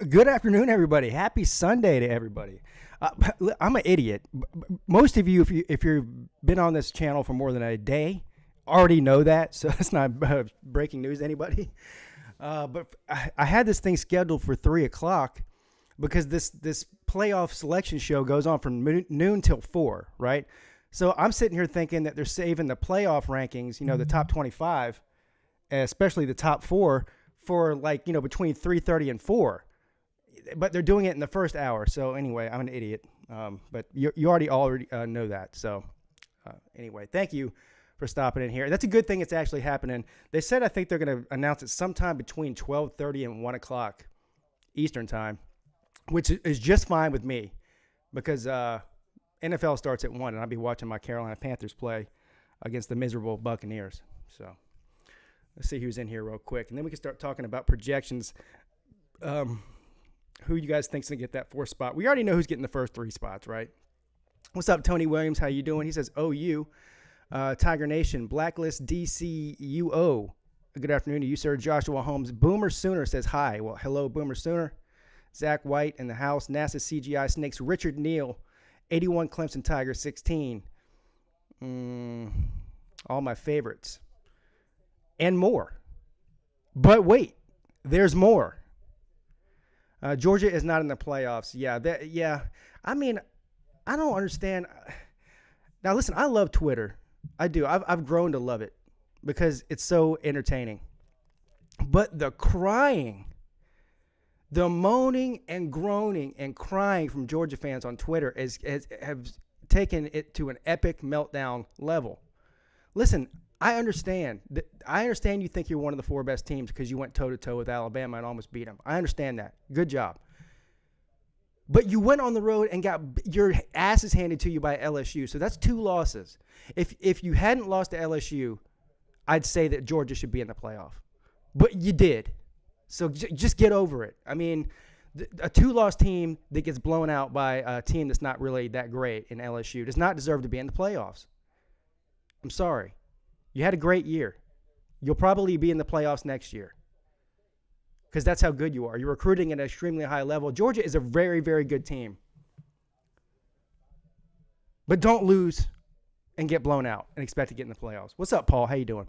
Good afternoon, everybody. Happy Sunday to everybody. I'm an idiot. Most of you, if you've been on this channel for more than a day, already know that. So it's not breaking news to anybody. But I had this thing scheduled for 3:00 because this playoff selection show goes on from noon till 4, right? So I'm sitting here thinking that they're saving the playoff rankings, the top 25, especially the top 4, for between 3:30 and 4. But they're doing it in the first hour. So anyway, I'm an idiot. But you already know that. So anyway, thank you for stopping in here. That's a good thing it's actually happening. They said I think they're going to announce it sometime between 12:30 and 1 o'clock Eastern time, which is just fine with me because NFL starts at 1, and I'll be watching my Carolina Panthers play against the miserable Buccaneers. So let's see who's in here real quick, and then we can start talking about projections. Who you guys think's going to get that 4th spot? We already know who's getting the first 3 spots, right? What's up, Tony Williams? How you doing? He says, OU. Tiger Nation. Blacklist DCUO. Good afternoon to you, sir. Joshua Holmes. Boomer Sooner says hi. Well, hello, Boomer Sooner. Zach White in the house. NASA CGI Snakes. Richard Neal. 81 Clemson Tiger 16. All my favorites. And more. But wait, there's more. Georgia is not in the playoffs. Yeah. I mean, I don't understand. Now, listen, I love Twitter. I do. I've grown to love it because it's so entertaining. But the crying, the moaning and groaning and crying from Georgia fans on Twitter have taken it to an epic meltdown level. Listen, I understand. I understand you think you're one of the 4 best teams because you went toe-to-toe with Alabama and almost beat them. I understand that. Good job. But you went on the road and got your asses handed to you by LSU. So that's 2 losses. If you hadn't lost to LSU, I'd say that Georgia should be in the playoff. But you did. So just get over it. I mean, a 2-loss team that gets blown out by a team that's not really that great in LSU does not deserve to be in the playoffs. I'm sorry. You had a great year. You'll probably be in the playoffs next year because that's how good you are. You're recruiting at an extremely high level. Georgia is a very, very good team. But don't lose and get blown out and expect to get in the playoffs. What's up, Paul? How you doing?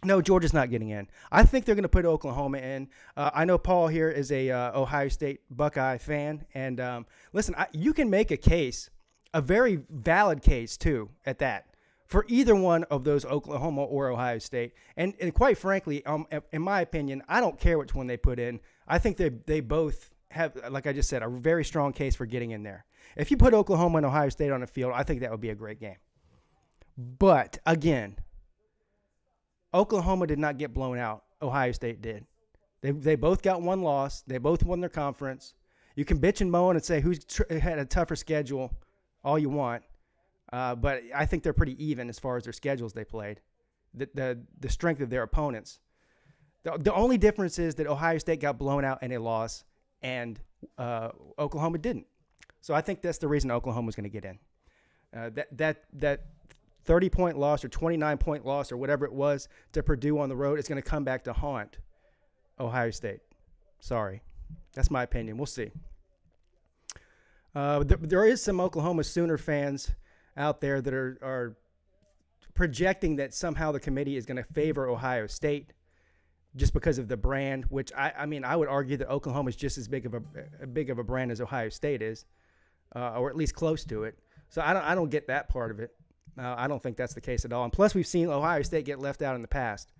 No, Georgia's not getting in. I think they're going to put Oklahoma in. I know Paul here is a Ohio State Buckeye fan. And listen, you can make a case, a very valid case, too, at that, for either one of those, Oklahoma or Ohio State. And quite frankly, in my opinion, I don't care which one they put in. I think they both have, like I just said, a very strong case for getting in there. If you put Oklahoma and Ohio State on the field, I think that would be a great game. But, again, Oklahoma did not get blown out. Ohio State did. They both got 1 loss. They both won their conference. You can bitch and moan and say who's had a tougher schedule all you want. But I think they're pretty even as far as their schedules they played, the strength of their opponents. The only difference is that Ohio State got blown out in a loss, and Oklahoma didn't. So I think that's the reason Oklahoma's going to get in. That 30-point loss or 29-point loss or whatever it was to Purdue on the road is going to come back to haunt Ohio State. Sorry. That's my opinion. We'll see. There is some Oklahoma Sooner fans out there that are projecting that somehow the committee is going to favor Ohio State just because of the brand, which I mean, I would argue that Oklahoma is just as big of a brand as Ohio State is, or at least close to it. So I don't get that part of it. I don't think that's the case at all. And plus, we've seen Ohio State get left out in the past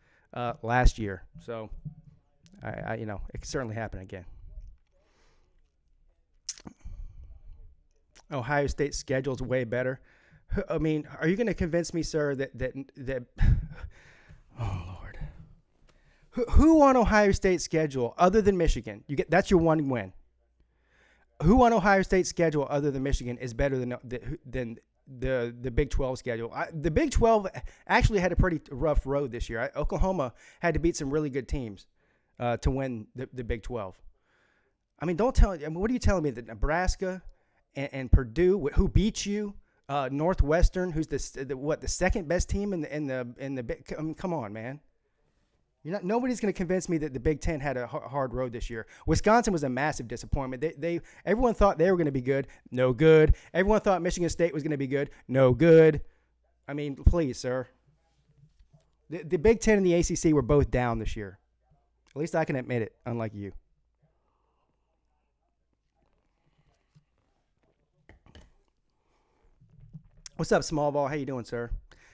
last year. So it could certainly happen again. Ohio State's schedule is way better. I mean, are you going to convince me, sir, that oh Lord, who on Ohio State's schedule other than Michigan? That's your one win. Who on Ohio State's schedule other than Michigan is better than the Big 12 schedule? The Big 12 actually had a pretty rough road this year. Oklahoma had to beat some really good teams to win the Big 12. I mean, what are you telling me that Nebraska and Purdue, who beat you? Northwestern, who's the second best team in the Big. I mean, come on, man. Nobody's going to convince me that the Big Ten had a hard road this year. Wisconsin was a massive disappointment. Everyone thought they were going to be good. No good. Everyone thought Michigan State was going to be good. No good. I mean, please, sir. The Big Ten and the ACC were both down this year. At least I can admit it, unlike you. What's up, Small Ball? How you doing, sir?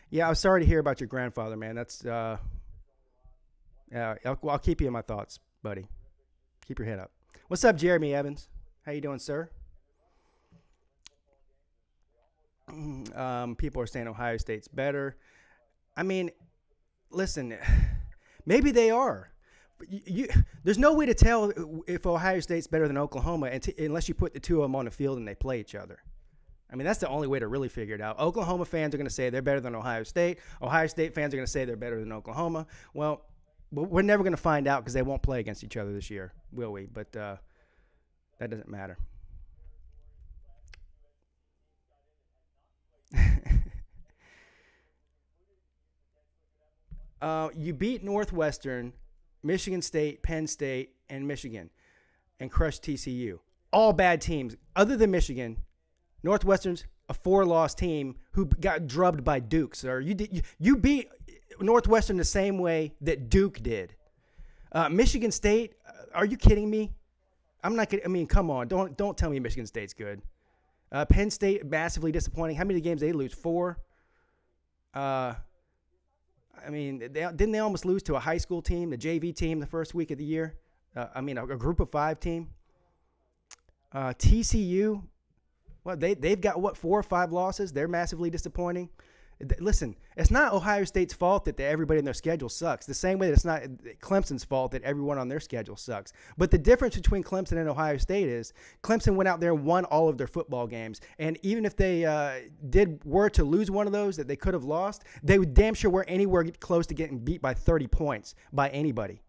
Yeah, I was sorry to hear about your grandfather, man. That's I'll keep you in my thoughts, buddy. Keep your head up. What's up, Jeremy Evans? How you doing, sir? People are saying Ohio State's better. I mean, listen, maybe they are. There's no way to tell if Ohio State's better than Oklahoma unless you put the two of them on the field and they play each other. I mean, that's the only way to really figure it out. Oklahoma fans are going to say they're better than Ohio State. Ohio State fans are going to say they're better than Oklahoma. Well, we're never going to find out because they won't play against each other this year, will we? But that doesn't matter. You beat Northwestern, Michigan State, Penn State, and Michigan, and crushed TCU. All bad teams. Other than Michigan, Northwestern's a 4-loss team who got drubbed by Duke, sir. You beat Northwestern the same way that Duke did. Michigan State, are you kidding me? I'm not kidding. I mean, come on. Don't tell me Michigan State's good. Penn State, massively disappointing. How many games did they lose? 4? I mean, didn't they almost lose to a high school team, the JV team, the first week of the year? A group of 5 team. TCU, well, they've got, 4 or 5 losses? They're massively disappointing. Listen, it's not Ohio State's fault that everybody in their schedule sucks. The same way that it's not Clemson's fault that everyone on their schedule sucks. But the difference between Clemson and Ohio State is Clemson went out there and won all of their football games. And even if they were to lose one of those that they could have lost, they would damn sure were anywhere close to getting beat by 30 points by anybody.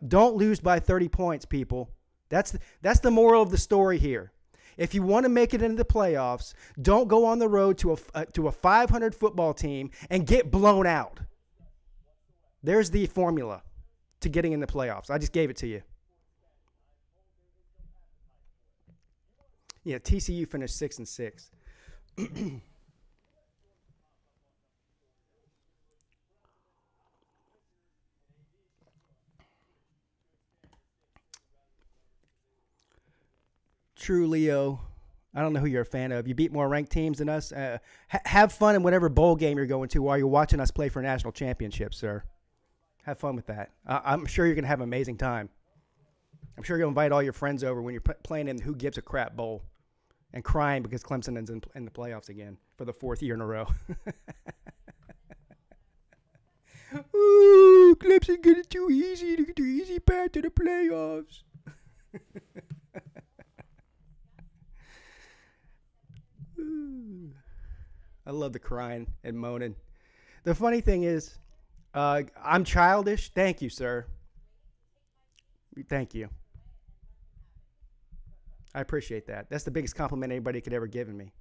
Don't lose by 30 points, people. That's the moral of the story here. If you want to make it into the playoffs, don't go on the road to a 500 football team and get blown out. There's the formula to getting in the playoffs. I just gave it to you. Yeah, TCU finished 6-6. True, Leo. I don't know who you're a fan of. You beat more ranked teams than us. Have fun in whatever bowl game you're going to while you're watching us play for national championships, sir. Have fun with that. I'm sure you're going to have an amazing time. I'm sure you'll invite all your friends over when you're playing in the Who Gives a Crap Bowl and crying because Clemson is in the playoffs again for the 4th year in a row. Ooh, Clemson got it too easy. Look at the easy path to the playoffs. I love the crying and moaning. The funny thing is, I'm childish. Thank you, sir. Thank you. I appreciate that. That's the biggest compliment anybody could ever give me.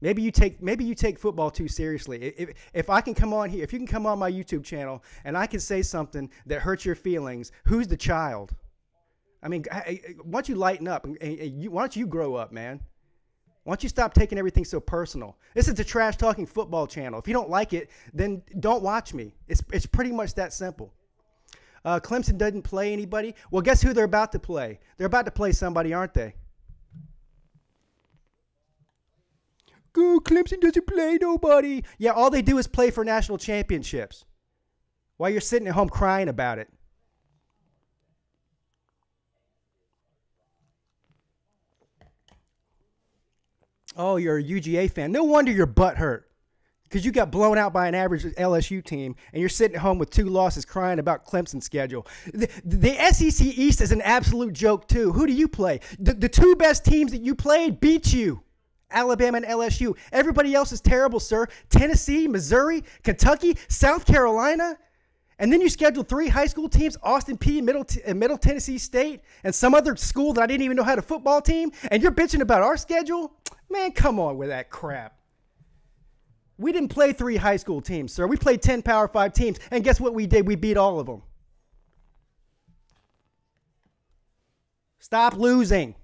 Maybe you take football too seriously. If I can come on here, if you can come on my YouTube channel and I can say something that hurts your feelings, who's the child? I mean, why don't you lighten up? Why don't you grow up, man? Why don't you stop taking everything so personal? This is a trash-talking football channel. If you don't like it, then don't watch me. It's pretty much that simple. Clemson doesn't play anybody. Well, guess who they're about to play? They're about to play somebody, aren't they? Go, Clemson doesn't play nobody. Yeah, all they do is play for national championships while you're sitting at home crying about it. Oh, you're a UGA fan. No wonder your butt hurt because you got blown out by an average LSU team, and you're sitting at home with 2 losses crying about Clemson's schedule. The SEC East is an absolute joke, too. Who do you play? The 2 best teams that you played beat you, Alabama and LSU. Everybody else is terrible, sir. Tennessee, Missouri, Kentucky, South Carolina. And then you scheduled 3 high school teams, Austin Peay, Middle Tennessee State, and some other school that I didn't even know had a football team, and you're bitching about our schedule? Man, come on with that crap. We didn't play 3 high school teams, sir. We played 10 Power 5 teams, and guess what we did? We beat all of them. Stop losing.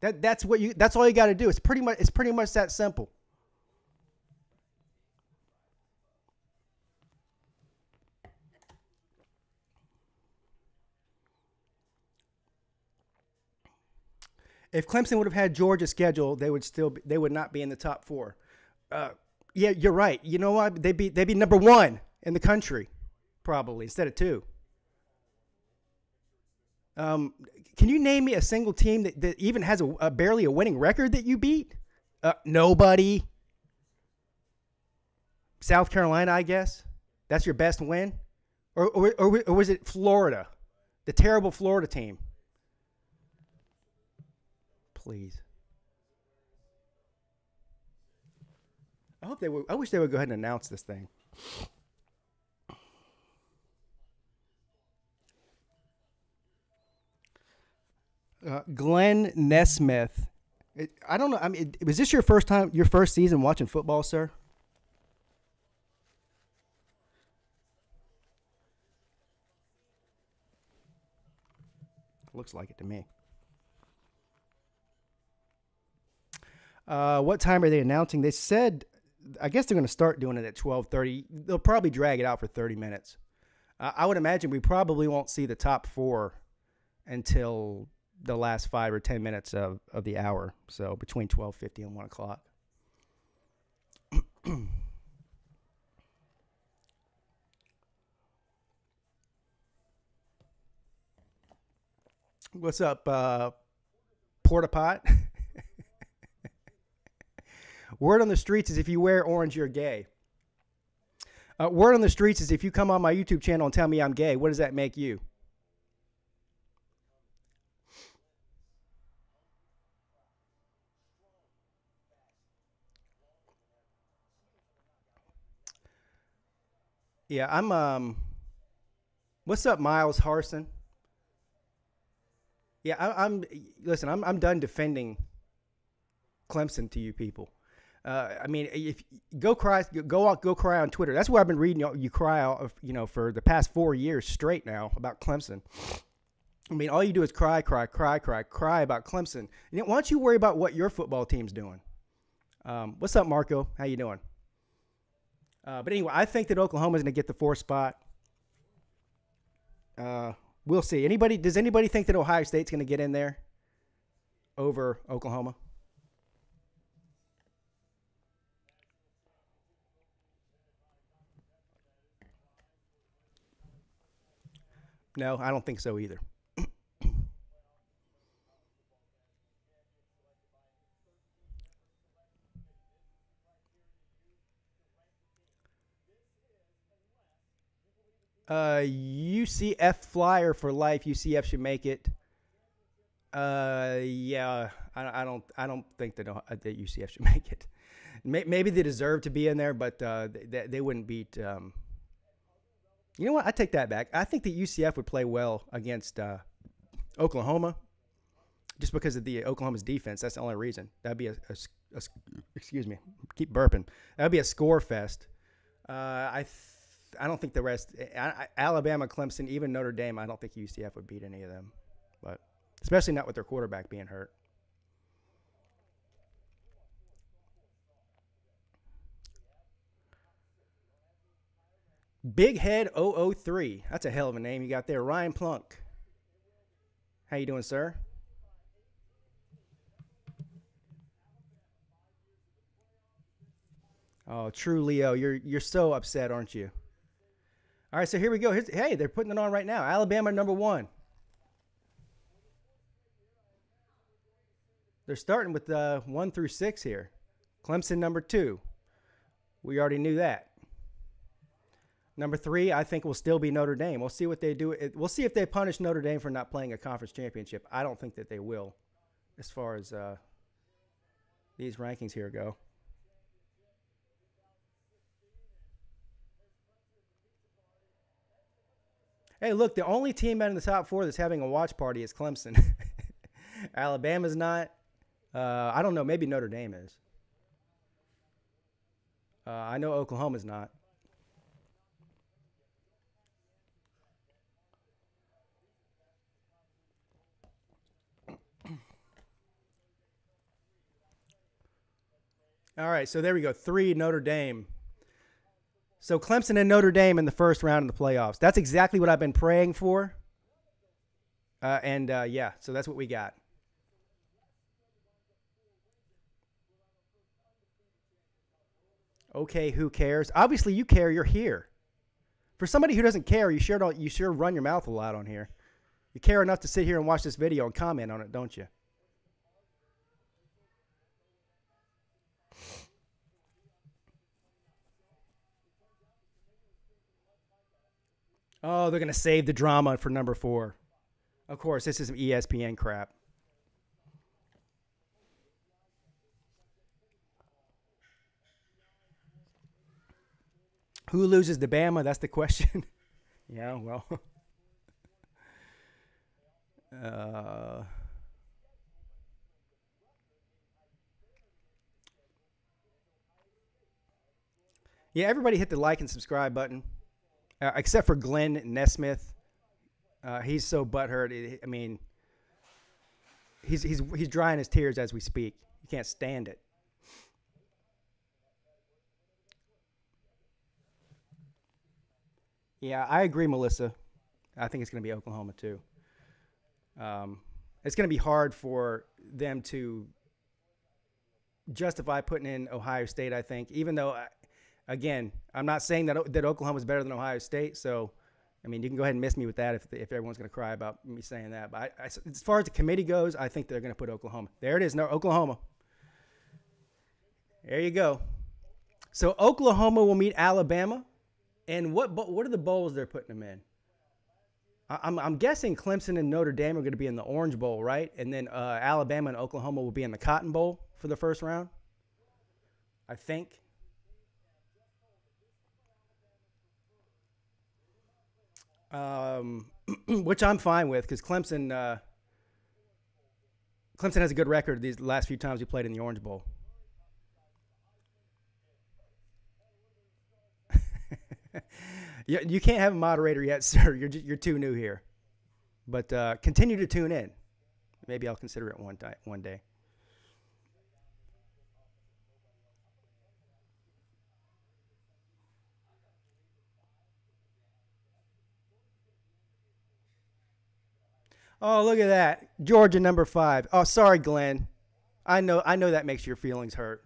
That's all you got to do. It's pretty much that simple. If Clemson would have had Georgia's schedule, they would not be in the top 4. Yeah, you're right. You know what? They'd be number 1 in the country, probably, instead of 2. Can you name me a single team that even has a barely a winning record that you beat? Nobody. South Carolina, I guess. That's your best win? Or was it Florida? The terrible Florida team. Please. I wish they would go ahead and announce this thing. Glenn Nesmith. I don't know. I mean, was this your first season watching football, sir? Looks like it to me. What time are they announcing? They said, I guess they're going to start doing it at 12:30. They'll probably drag it out for 30 minutes. I would imagine we probably won't see the top 4 until the last 5 or 10 minutes of the hour. So between 12:50 and 1 o'clock. What's up, Porta Pot? Word on the streets is if you wear orange, you're gay. Word on the streets is if you come on my YouTube channel and tell me I'm gay, what does that make you? Yeah, I'm what's up, Miles Harson? Yeah, I'm done defending Clemson to you people. I mean, if go cry on Twitter. That's where I've been reading you cry out, for the past 4 years straight now about Clemson. I mean, all you do is cry about Clemson. Why don't you worry about what your football team's doing? What's up, Marco? How you doing? But anyway, I think that Oklahoma's going to get the 4th spot. We'll see. Does anybody think that Ohio State's going to get in there over Oklahoma? No, I don't think so either. UCF flyer for life. UCF should make it. Yeah, I don't think that UCF should make it. Maybe they deserve to be in there, but they wouldn't beat. You know what? I take that back. I think that UCF would play well against Oklahoma, just because of the Oklahoma's defense. That's the only reason. That'd be a excuse me, keep burping. That'd be a score fest. I don't think the rest. Alabama, Clemson, even Notre Dame. I don't think UCF would beat any of them, but especially not with their quarterback being hurt. Big Head 003. That's a hell of a name you got there. Ryan Plunk. How you doing, sir? Oh, true Leo. You're so upset, aren't you? All right, so here we go. Hey, they're putting it on right now. Alabama number 1. They're starting with 1 through 6 here. Clemson number 2. We already knew that. Number 3, I think, will still be Notre Dame. We'll see what they do. We'll see if they punish Notre Dame for not playing a conference championship. I don't think that they will, as far as these rankings here go. Hey, look, the only team out in the top 4 that's having a watch party is Clemson. Alabama's not. I don't know. Maybe Notre Dame is. I know Oklahoma's not. All right, so there we go. 3, Notre Dame. So Clemson and Notre Dame in the first round of the playoffs. That's exactly what I've been praying for. Yeah, so that's what we got. Okay, who cares? Obviously, you care. You're here. For somebody who doesn't care, you sure run your mouth a lot on here. You care enough to sit here and watch this video and comment on it, don't you? Oh, they're going to save the drama for number 4. Of course, this is some ESPN crap. Who loses to Bama? That's the question. Yeah, well. Yeah, everybody hit the like and subscribe button, except for Glenn Nesmith. He's so butthurt. I mean, he's drying his tears as we speak. He can't stand it. Yeah, I agree, Melissa. I think it's going to be Oklahoma too. It's going to be hard for them to justify putting in Ohio State, I think, even though, again, I'm not saying that Oklahoma is better than Ohio State. So, I mean, you can go ahead and miss me with that if everyone's going to cry about me saying that. But as far as the committee goes, I think they're going to put Oklahoma. There it is, no, Oklahoma. There you go. So Oklahoma will meet Alabama. And what are the bowls they're putting them in? I'm guessing Clemson and Notre Dame are going to be in the Orange Bowl, right? And then Alabama and Oklahoma will be in the Cotton Bowl for the first round, I think. Which I'm fine with because Clemson has a good record these last few times we played in the Orange Bowl. You can't have a moderator yet, sir. You're too new here. But continue to tune in. Maybe I'll consider it one day. Oh, look at that. Georgia number 5. Oh, sorry, Glenn. I know that makes your feelings hurt.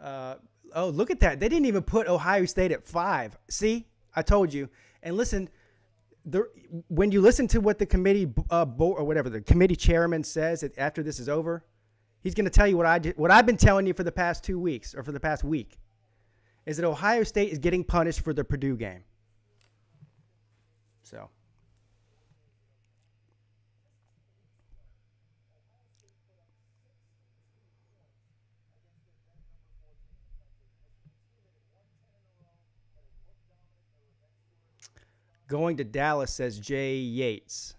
Oh, look at that. They didn't even put Ohio State at 5. See? I told you. And listen, when you listen to what the committee or whatever the committee chairman says after this is over, he's going to tell you what I've been telling you for the past 2 weeks or for the past week is that Ohio State is getting punished for the Purdue game. So. Going to Dallas, says Jay Yates.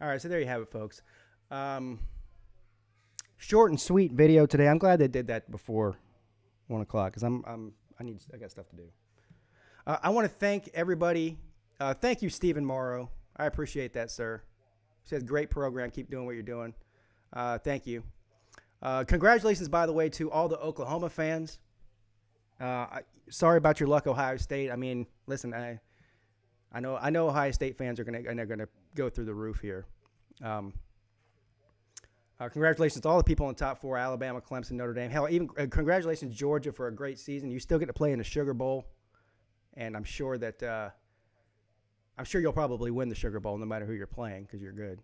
All right, so there you have it, folks. Short and sweet video today. I'm glad they did that before 1 o'clock because I got stuff to do. I want to thank everybody. Thank you, Stephen Morrow. I appreciate that, sir. He says, great program. Keep doing what you're doing. Thank you. Congratulations, by the way, to all the Oklahoma fans. Sorry about your luck, Ohio State. I mean, listen, I know Ohio State fans are gonna go through the roof here. Congratulations to all the people in the top 4: Alabama, Clemson, Notre Dame. Hell, even congratulations, Georgia, for a great season. You still get to play in the Sugar Bowl, and I'm sure that. I'm sure you'll probably win the Sugar Bowl no matter who you're playing because you're good.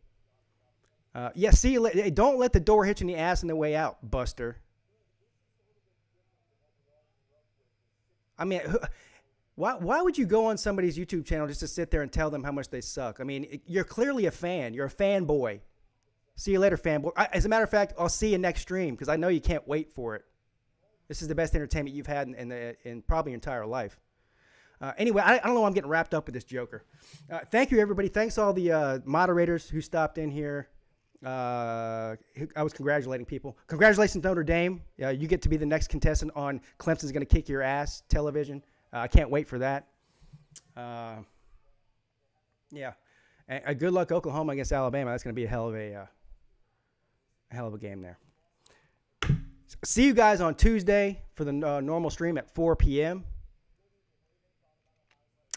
Yeah, see, don't let the door hit you in the ass on the way out, Buster. I mean, why would you go on somebody's YouTube channel just to sit there and tell them how much they suck? I mean, you're clearly a fan. You're a fanboy. See you later, fanboy. As a matter of fact, I'll see you next stream because I know you can't wait for it. This is the best entertainment you've had in probably your entire life. Anyway, I don't know why I'm getting wrapped up with this joker. Thank you, everybody. Thanks all the moderators who stopped in here. I was congratulating people. Congratulations, Notre Dame. You get to be the next contestant on Clemson's Going to Kick Your Ass television. I can't wait for that. Yeah. And good luck, Oklahoma against Alabama. That's going to be a hell of a game there. See you guys on Tuesday for the normal stream at 4 p.m.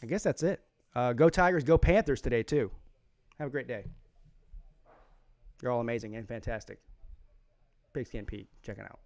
I guess that's it. Go Tigers, go Panthers today, too. Have a great day. You're all amazing and fantastic. Pigskin Pete, checking out.